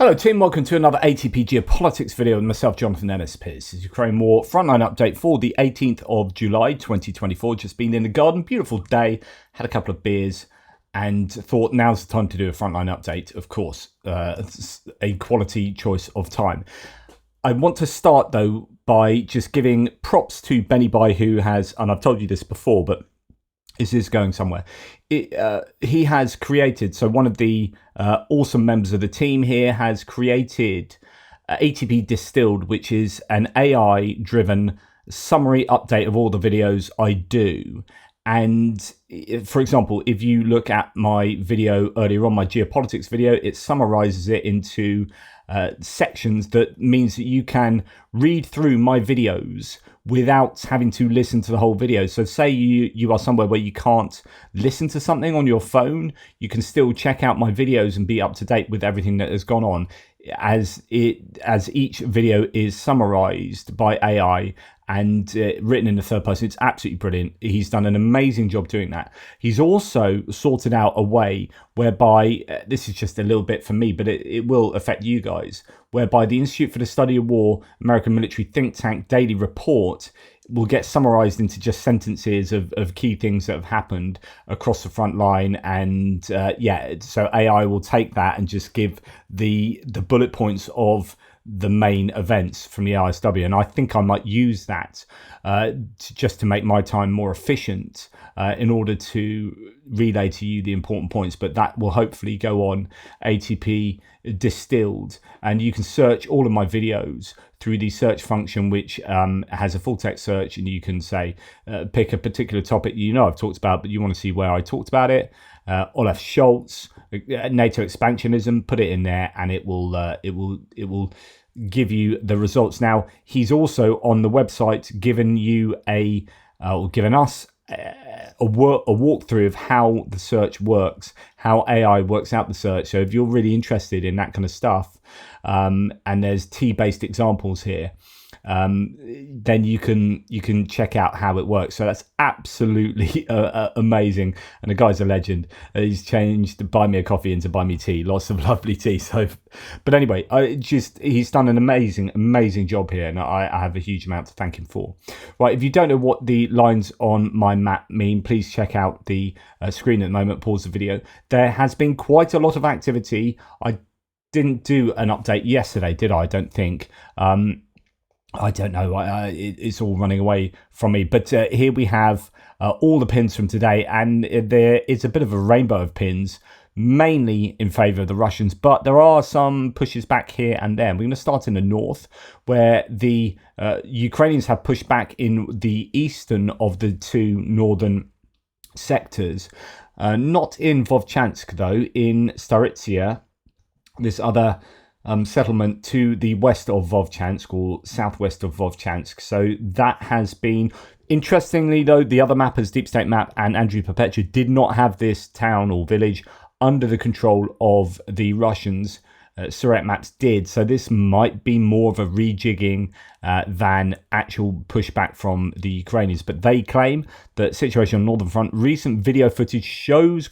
Hello team, welcome to another ATP Geopolitics video with myself, Jonathan Ennis. This is Ukraine War Frontline update for the 18th of July 2024. Just been in the garden, beautiful day, had a couple of beers and thought now's the time to do a Frontline update, of course, a quality choice of time. I want to start though by just giving props to Benny Bai, who has, and I've told you this before, but is this going somewhere? He has created, so one of the awesome members of the team here has created ATP Distilled, which is an AI-driven summary update of all the videos I do. And for example, if you look at my video earlier on, my Geopolitics video, it summarizes it into sections. That means that you can read through my videos without having to listen to the whole video. So say you are somewhere where you can't listen to something on your phone, you can still check out my videos and be up to date with everything that has gone on, as each video is summarized by AI and written in the third person. It's absolutely brilliant. He's done an amazing job doing that. He's also sorted out a way whereby, this is just a little bit for me, but it will affect you guys, whereby the Institute for the Study of War, American military think tank daily report will get summarized into just sentences of key things that have happened across the front line. And so AI will take that and just give the bullet points of the main events from the ISW, and I think I might use that just to make my time more efficient in order to relay to you the important points. But that will hopefully go on ATP Distilled, and you can search all of my videos through the search function, which has a full text search, and you can say pick a particular topic I've talked about, but you want to see where I talked about it. Olaf Scholz, NATO expansionism, put it in there, and it will give you the results. Now, he's also on the website given us a walkthrough of how the search works, how AI works out the search. So if you're really interested in that kind of stuff, and there's T-based examples here, then you can check out how it works. So that's absolutely amazing, and the guy's a legend. He's changed buy me a coffee into buy me tea, lots of lovely tea. So, but anyway, he's done an amazing job here, and I have a huge amount to thank him for. Right, if you don't know what the lines on my map mean, please check out the screen at the moment, pause the video. There has been quite a lot of activity. I didn't do an update yesterday, did I? I don't think. I don't know, it's all running away from me. But here we have all the pins from today, and there is a bit of a rainbow of pins, mainly in favour of the Russians, but there are some pushes back here and there. We're going to start in the north, where the Ukrainians have pushed back in the eastern of the two northern sectors. Not in Vovchansk, though, in Staritsia, this other settlement to the west of Vovchansk, or southwest of Vovchansk. So that has been, interestingly though, the other mappers, Deep State Map and Andrew Perpetua, did not have this town or village under the control of the Russians. Surat Maps did, so this might be more of a rejigging than actual pushback from the Ukrainians. But they claim that situation on Northern Front, recent video footage shows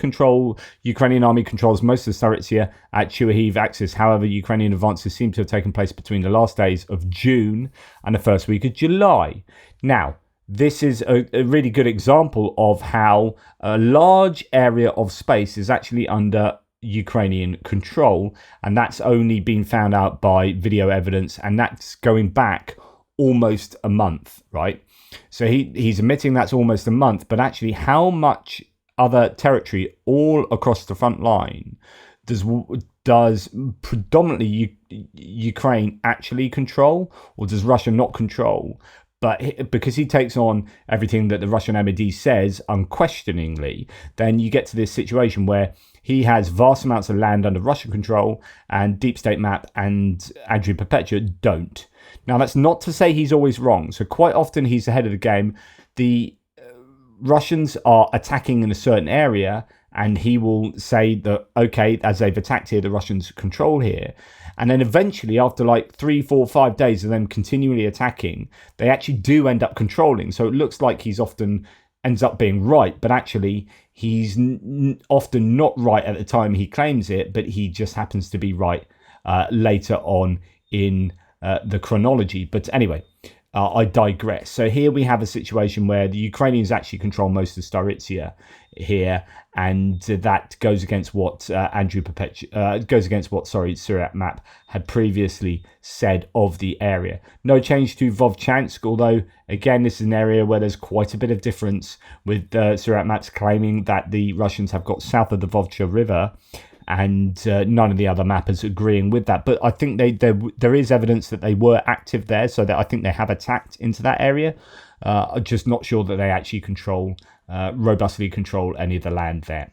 Ukrainian army controls most of the Staritsia at Chuahiv axis. However, Ukrainian advances seem to have taken place between the last days of June and the first week of July. Now, this is a really good example of how a large area of space is actually under Ukrainian control, and that's only been found out by video evidence, and that's going back almost a month, right? So he's admitting that's almost a month, but actually how much other territory all across the front line does predominantly Ukraine actually control, or does Russia not control? But because he takes on everything that the Russian MOD says unquestioningly, then you get to this situation where he has vast amounts of land under Russian control, and Deep State Map and Andrew Perpetua don't. Now, that's not to say he's always wrong. So quite often he's ahead of the game. The Russians are attacking in a certain area, and he will say that, okay, as they've attacked here, the Russians control here. And then eventually, after like 3, 4, 5 days of them continually attacking, they actually do end up controlling. So it looks like he's often ends up being right, but actually he's often not right at the time he claims it, but he just happens to be right later on in the chronology. But anyway, I digress. So here we have a situation where the Ukrainians actually control most of Staritsya here, and that goes against what Surat Map had previously said of the area. No change to Vovchansk, although again this is an area where there's quite a bit of difference, with Surat Map's claiming that the Russians have got south of the Vovcha River, and none of the other mappers agreeing with that. But I think there is evidence that they were active there, so that I think they have attacked into that area. I'm just not sure that they actually robustly control any of the land there.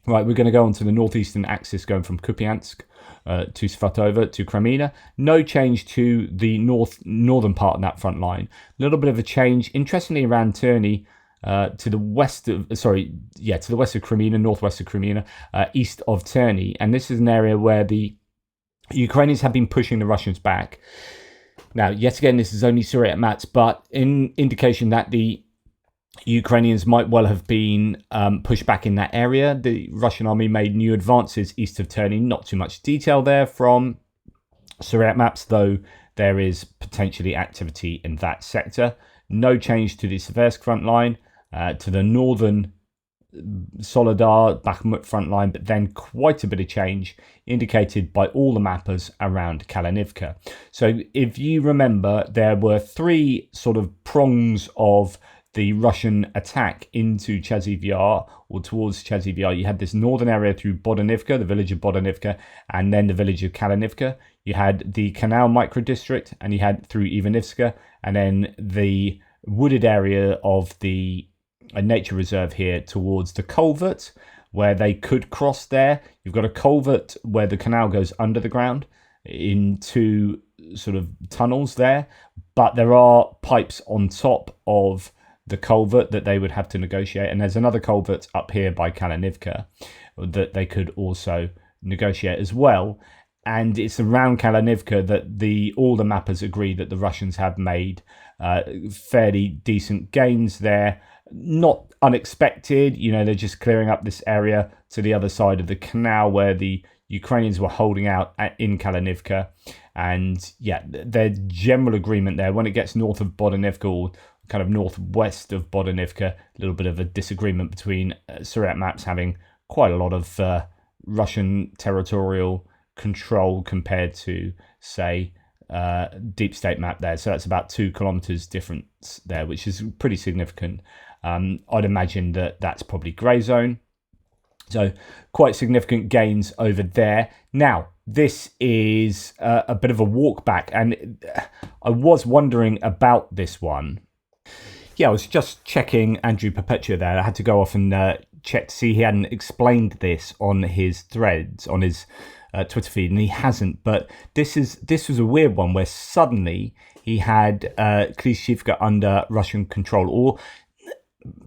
Right, we're going to go on to the northeastern axis, going from Kupiansk to Svatova to Kreminna. No change to the northern part of that front line. A little bit of a change, interestingly, around Terny. To the west of Kreminna, northwest of Kreminna, east of Terny, and this is an area where the Ukrainians have been pushing the Russians back. Now, yet again, this is only Surat Mats, but in indication that the Ukrainians might well have been pushed back in that area. The Russian army made new advances east of Terny. Not too much detail there from Surat Maps, though there is potentially activity in that sector. No change to the Seversk front line. To the northern Solidar, Bakhmut front line, but then quite a bit of change indicated by all the mappers around Kalinivka. So if you remember, there were three sort of prongs of the Russian attack into Chaziv Yar, or towards Chaziv Yar. You had this northern area through Bodanivka, the village of Bodanivka, and then the village of Kalinivka. You had the canal micro-district, and you had through Ivanivska, and then the wooded area of the nature reserve here towards the culvert, where they could cross there. You've got a culvert where the canal goes under the ground into sort of tunnels there, but there are pipes on top of the culvert that they would have to negotiate, and there's another culvert up here by Kalinivka that they could also negotiate as well. And it's around Kalinivka that all the mappers agree that the Russians have made fairly decent gains there. Not unexpected, they're just clearing up this area to the other side of the canal where the Ukrainians were holding out in Kalinivka. And yeah, their general agreement there, when it gets north of Bodanivka, or kind of northwest of Bodanivka, a little bit of a disagreement between Surat Maps having quite a lot of Russian territorial control compared to, say, Deep State Map there. So that's about 2 kilometers difference there, which is pretty significant. I'd imagine that's probably grey zone. So quite significant gains over there. Now, this is a bit of a walk back, and I was wondering about this one. Yeah, I was just checking Andrew Perpetua there. I had to go off and check to see he hadn't explained this on his threads, on his Twitter feed, and he hasn't. But this was a weird one where suddenly he had Klishchivka under Russian control, or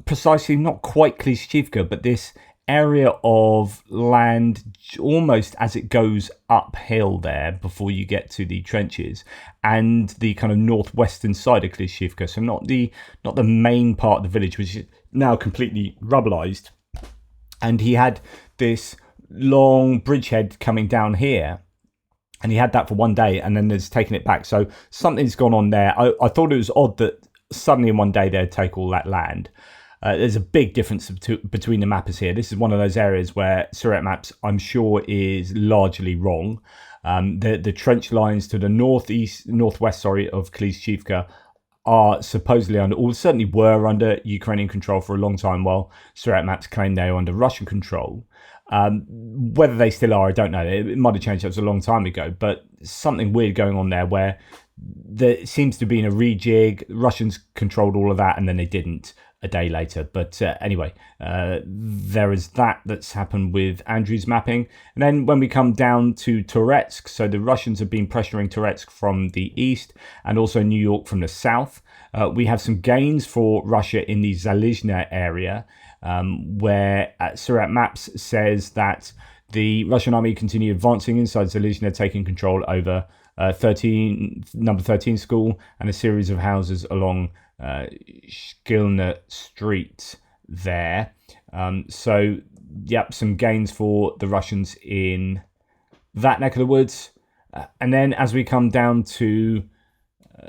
precisely not quite Klishchivka, but this area of land almost as it goes uphill there before you get to the trenches, and the kind of northwestern side of Klishchivka. So not the main part of the village, which is now completely rubberized. And he had this long bridgehead coming down here, and he had that for one day, and then there's taken it back. So something's gone on there. I thought it was odd that suddenly in one day they'd take all that land. There's a big difference between the mappers here. This is one of those areas where Surat Maps, I'm sure, is largely wrong. The trench lines to the northwest of Klishchivka are supposedly under, or certainly were under, Ukrainian control for a long time, while Surat Maps claim they are under Russian control. Whether they still are, I don't know. It might have changed. That was a long time ago, but something weird going on there where there seems to be a rejig. Russians controlled all of that, and then they didn't a day later. But anyway, there is that's happened with Andrew's mapping. And then when we come down to Toretsk, so the Russians have been pressuring Toretsk from the east, and also New York from the south. We have some gains for Russia in the Zalizhne area, where Surat Maps says that the Russian army continue advancing inside Zalizhne, taking control over number 13 school and a series of houses along Shkilna Street there. So, yep, some gains for the Russians in that neck of the woods. And then as we come down to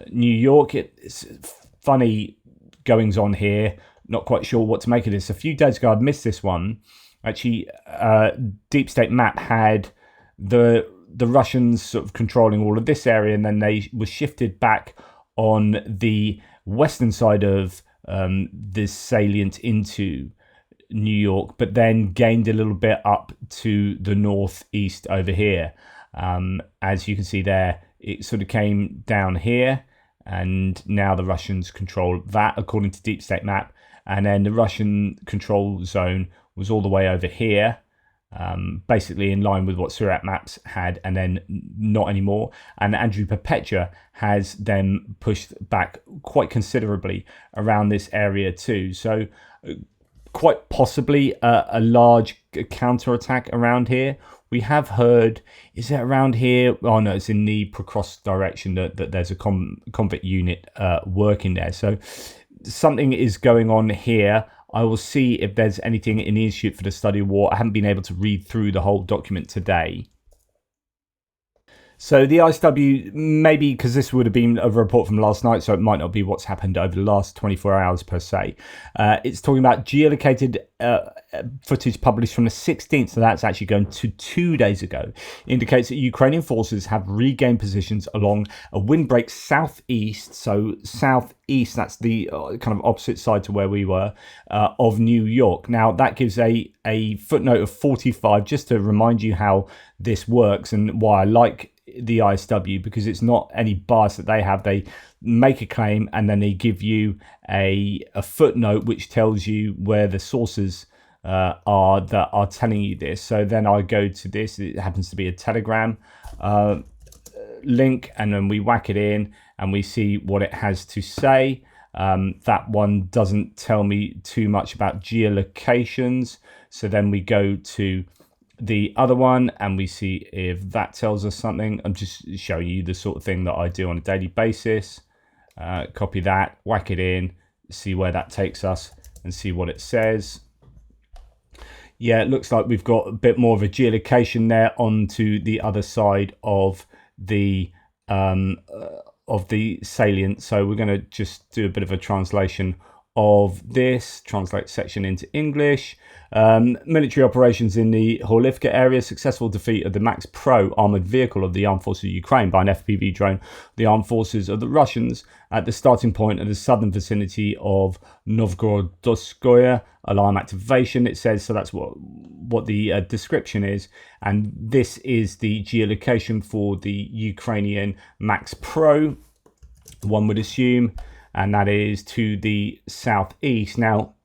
New York, it's funny goings on here. Not quite sure what to make of this. A few days ago, I'd missed this one. Actually, Deep State Map had the Russians sort of controlling all of this area, and then they were shifted back on the western side of this salient into New York, but then gained a little bit up to the northeast over here. As you can see there, it sort of came down here, and now the Russians control that according to Deep State Map. And then the Russian control zone was all the way over here, basically in line with what Surat Maps had, and then not anymore. And Andrew Perpetua has then pushed back quite considerably around this area too. So quite possibly a large counterattack around here. We have heard, is it around here? Oh no, it's in the Procross direction that there's a convict unit working there. So something is going on here. I will see if there's anything in the Institute for the Study of War. I haven't been able to read through the whole document today. So the ISW, maybe because this would have been a report from last night, so it might not be what's happened over the last 24 hours per se. It's talking about geolocated footage published from the 16th, so that's actually going to 2 days ago, indicates that Ukrainian forces have regained positions along a windbreak southeast, so southeast, that's the kind of opposite side to where we were, of New York. Now, that gives a footnote of 45, just to remind you how this works and why I like the ISW, because it's not any bias that they have. They make a claim and then they give you a footnote which tells you where the sources are that are telling you this. So then I go to this, it happens to be a Telegram link, and then we whack it in and we see what it has to say. That one doesn't tell me too much about geolocations, so then we go to the other one and we see if that tells us something. I'm just showing you the sort of thing that I do on a daily basis. Copy that, whack it in, see where that takes us and see what it says. Yeah, it looks like we've got a bit more of a geolocation there onto the other side of the salient. So we're going to just do a bit of a translation of this, translate section into English. Military operations in the Horlivka area, successful defeat of the Max Pro armored vehicle of the Armed Forces of Ukraine by an FPV drone, the Armed Forces of the Russians at the starting point of the southern vicinity of Novgorodskoye. Alarm activation, it says. So that's what the description is, and this is the geolocation for the Ukrainian Max Pro, one would assume, and that is to the southeast. Now,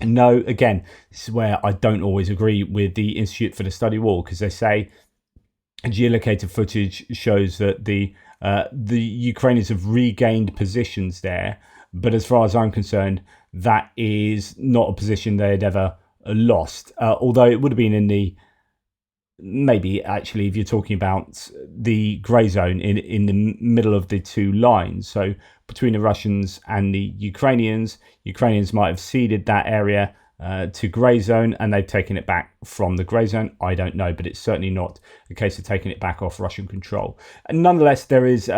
no, again, this is where I don't always agree with the Institute for the Study of War, because they say geolocated footage shows that the Ukrainians have regained positions there, but as far as I'm concerned, that is not a position they'd ever lost. Although it would have been in the, maybe actually, if you're talking about the grey zone in the middle of the two lines, so between the Russians and the Ukrainians might have ceded that area to grey zone, and they've taken it back from the grey zone. I don't know, but it's certainly not a case of taking it back off Russian control. And nonetheless, there is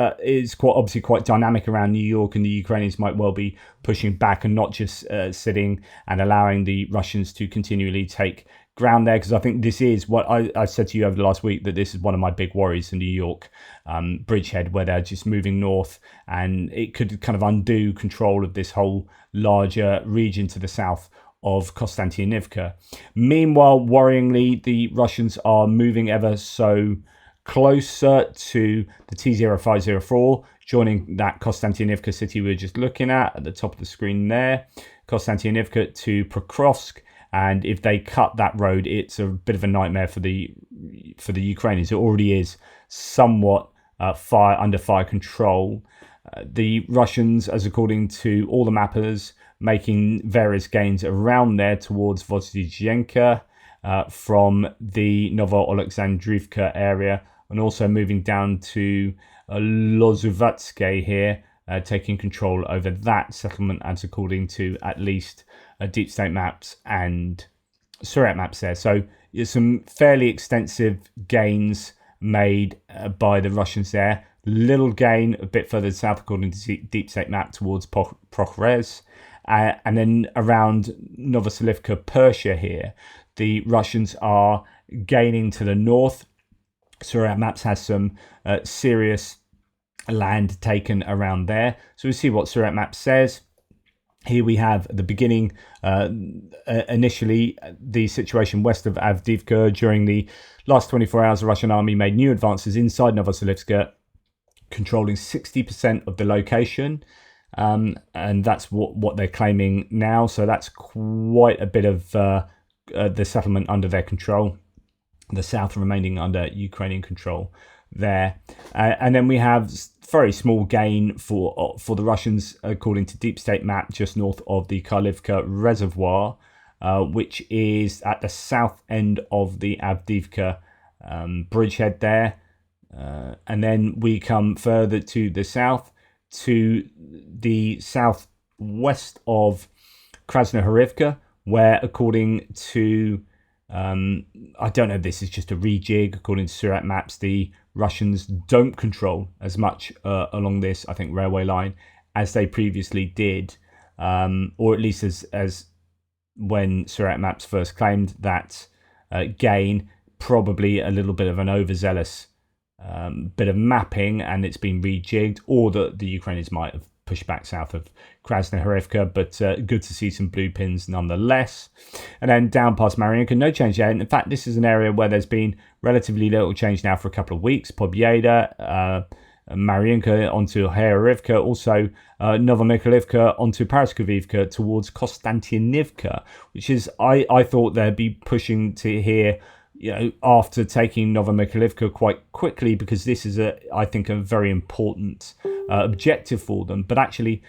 quite dynamic around New York, and the Ukrainians might well be pushing back and not just sitting and allowing the Russians to continually take ground there, because I think this is what I said to you over the last week, that this is one of my big worries in New York bridgehead, where they're just moving north, and it could kind of undo control of this whole larger region to the south of Konstantinivka. Meanwhile, worryingly, the Russians are moving ever so closer to the T-0504, joining that Konstantinivka city we were just looking at the top of the screen there, Konstantinivka to Pokrovsk. And if they cut that road, it's a bit of a nightmare for the Ukrainians. It already is somewhat under fire control. The Russians, as according to all the mappers, making various gains around there towards Vozdizhenka from the Novo-Alexandrivka area, and also moving down to Lozovatske here, taking control over that settlement, as according to at least Deep State Maps and Surat Maps there. So some fairly extensive gains made by the Russians there. Little gain a bit further south, according to Deep State Map, towards Prokhoretsk. And then around Novoselivka, Persia here, the Russians are gaining to the north. Surat Maps has some serious land taken around there. So we see what Surat Maps says. Here we have the beginning, initially, the situation west of Avdiivka. During the last 24 hours, the Russian army made new advances inside Novoselivka, controlling 60% of the location. And that's what they're claiming now. So that's quite a bit of the settlement under their control. The south remaining under Ukrainian control there. And then we have very small gain for the Russians, according to Deep State Map, just north of the Karlivka Reservoir, which is at the south end of the Avdiivka bridgehead there. And then we come further to the south, to the southwest of Krasnohorivka, where, according to I don't know if this is just a rejig. According to Surat Maps, the Russians don't control as much along this, I think, railway line as they previously did, or at least as when Surat Maps first claimed that gain. Probably a little bit of an overzealous bit of mapping, and it's been rejigged, or that the Ukrainians might have pushed back south of Krasnohorivka, but good to see some blue pins nonetheless. And then down past Mariinka, no change there. And in fact, this is an area where there's been relatively little change now for a couple of weeks. Pobyeda, Mariinka onto Hayarivka, also Novomykhailivka onto Paraskovivka towards Konstantinivka, which is, I thought they'd be pushing to here, after taking Novomykhailivka quite quickly, because this is, I think, a very important objective for them. But actually,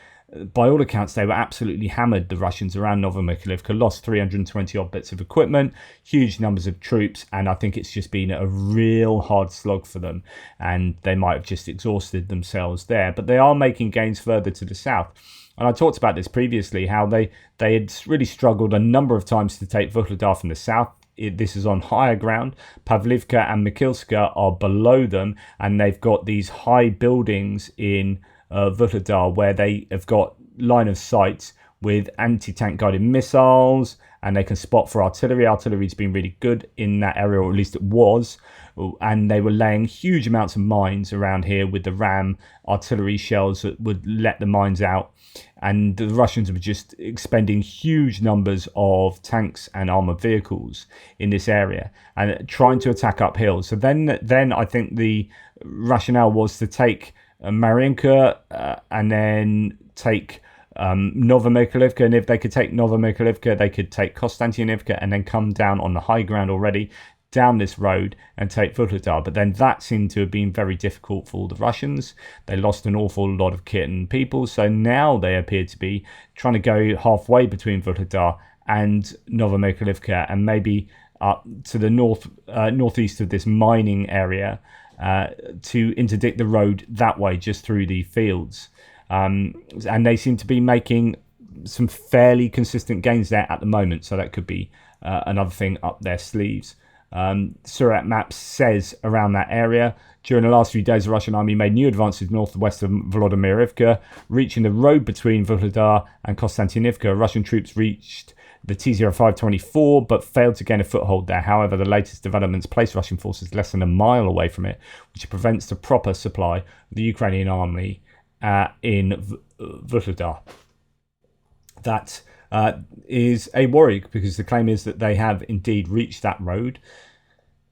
by all accounts, they were absolutely hammered, the Russians, around Novomykhailivka, lost 320 odd bits of equipment, huge numbers of troops, and I think it's just been a real hard slog for them, and they might have just exhausted themselves there. But they are making gains further to the south. And I talked about this previously, how they had really struggled a number of times to take Vuhledar from the south. This is on higher ground. Pavlivka and Mikilska are below them, and they've got these high buildings in Vuhledar where they have got line of sight with anti-tank guided missiles, and they can spot for artillery. Artillery's been really good in that area, or at least it was, and they were laying huge amounts of mines around here with the RAM artillery shells that would let the mines out. And the Russians were just expending huge numbers of tanks and armoured vehicles in this area and trying to attack uphill. So then I think the rationale was to take Mariinka and then take Novomykhailivka. And if they could take Novomykhailivka, they could take Konstantinivka and then come down on the high ground already, down this road, and take Vuhledar. But then that seemed to have been very difficult for the Russians. They lost an awful lot of kit and people, so now they appear to be trying to go halfway between Vuhledar and Novomykhailivka, and maybe up to the northeast of this mining area, to interdict the road that way, just through the fields. And they seem to be making some fairly consistent gains there at the moment, so that could be another thing up their sleeves. Surat Maps says around that area, during the last few days, the Russian army made new advances northwest of Volodymyrivka, reaching the road between Vuhledar and Konstantinivka. Russian troops reached the T-0524, but failed to gain a foothold there. However, the latest developments place Russian forces less than a mile away from it, which prevents the proper supply of the Ukrainian army in Vuhledar. That is a worry, because the claim is that they have indeed reached that road,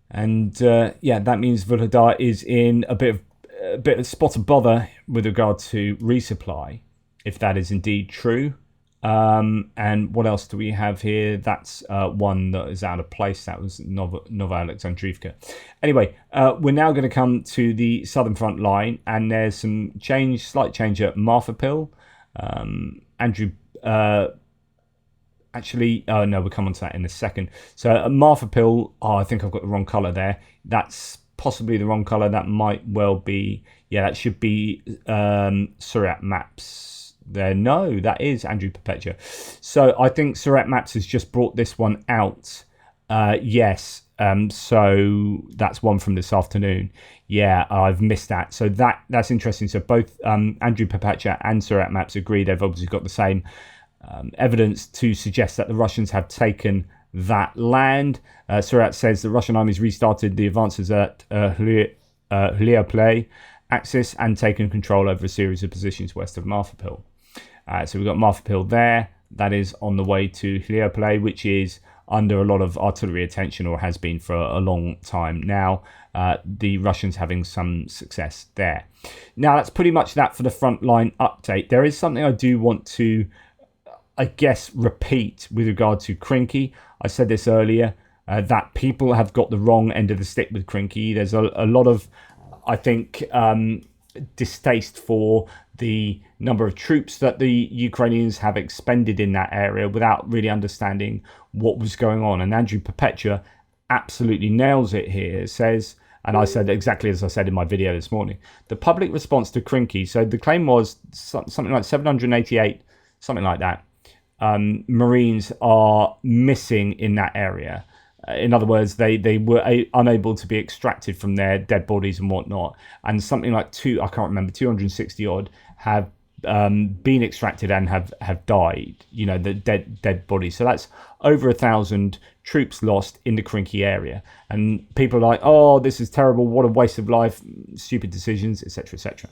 and that means Vuhledar is in a bit of spot of bother with regard to resupply, if that is indeed true. And what else do we have here? That's one that is out of place. That was Nova Alexandrivka. Anyway, we're now going to come to the southern front line, and there's some slight change at Marfapil. Andrew. No, we'll come on to that in a second. So Marfapil, I think I've got the wrong colour there. That's possibly the wrong colour. That might well be, that should be Surat Maps there. No, that is Andrew Perpetua. So I think Surat Maps has just brought this one out. Yes, So that's one from this afternoon. Yeah, I've missed that. So that's interesting. So both Andrew Perpetua and Surat Maps agree. They've obviously got the same evidence to suggest that the Russians have taken that land. Surat says the Russian armies restarted the advances at Hliaplay axis and taken control over a series of positions west of Marfapil. So we've got Marfapil there. That is on the way to Hliaplay, which is under a lot of artillery attention, or has been for a long time now. The Russians having some success there. Now, that's pretty much that for the frontline update. There is something I do want to, I guess, repeat with regard to Krinky. I said this earlier, that people have got the wrong end of the stick with Krinky. There's a lot of, I think, distaste for the number of troops that the Ukrainians have expended in that area without really understanding what was going on. And Andrew Perpetua absolutely nails it here. It says, and I said exactly as I said in my video this morning, the public response to Krinky. So the claim was something like 788, something like that, Marines are missing in that area. In other words, they were unable to be extracted from their dead bodies and whatnot. And something like 260 odd have been extracted and have died, the dead bodies. So that's over 1,000 troops lost in the Krinky area. And people are like, oh, this is terrible. What a waste of life. Stupid decisions, etc., etc.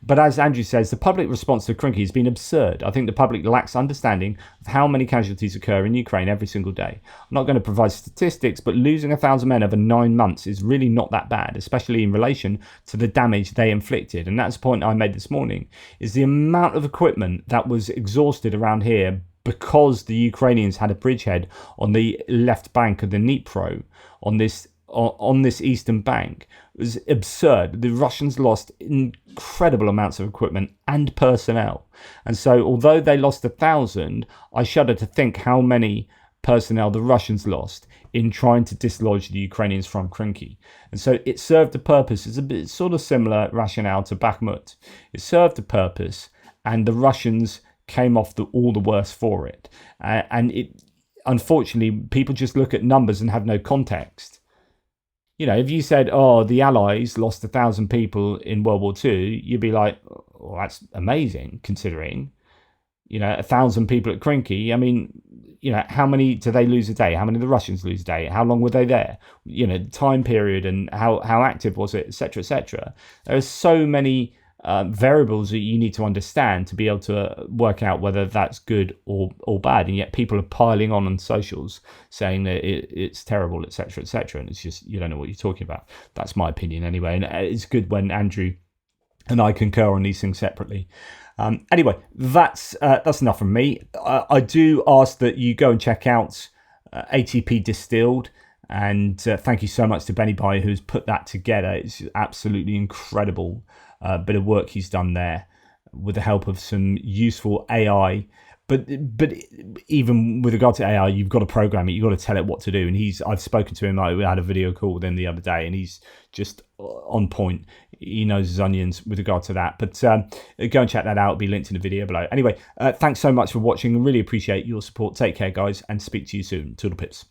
But as Andrew says, the public response to Krinky has been absurd. I think the public lacks understanding of how many casualties occur in Ukraine every single day. I'm not going to provide statistics, but losing 1,000 men over 9 months is really not that bad, especially in relation to the damage they inflicted. And that's the point I made this morning, is the amount of equipment that was exhausted around here because the Ukrainians had a bridgehead on the left bank of the Dnipro on this eastern bank. It was absurd. The Russians lost incredible amounts of equipment and personnel. And so although they lost 1,000, I shudder to think how many personnel the Russians lost in trying to dislodge the Ukrainians from Krinky. And so it served a purpose. It's a bit sort of similar rationale to Bakhmut. It served a purpose, and the Russians came off all the worse for it. And it, unfortunately, people just look at numbers and have no context. If you said, oh, the Allies lost 1,000 people in World War II, you'd be like, oh, that's amazing, considering, 1,000 people at Krinky. I mean, how many do they lose a day? How many do the Russians lose a day? How long were they there? Time period and how active was it, etc., etc. There are so many variables that you need to understand to be able to work out whether that's good or bad, and yet people are piling on socials saying that it's terrible, etc., etc., and it's just, you don't know what you're talking about. That's my opinion anyway, and it's good when Andrew and I concur on these things separately. Anyway, that's enough from me. I do ask that you go and check out ATP Distilled. And thank you so much to Benny Bye, who's put that together. It's absolutely incredible bit of work he's done there with the help of some useful AI. But even with regard to AI, you've got to program it. You've got to tell it what to do. And I've spoken to him. We had a video call with him the other day, and he's just on point. He knows his onions with regard to that. But go and check that out. It'll be linked in the video below. Anyway, thanks so much for watching. Really appreciate your support. Take care, guys, and speak to you soon. Toodle pips.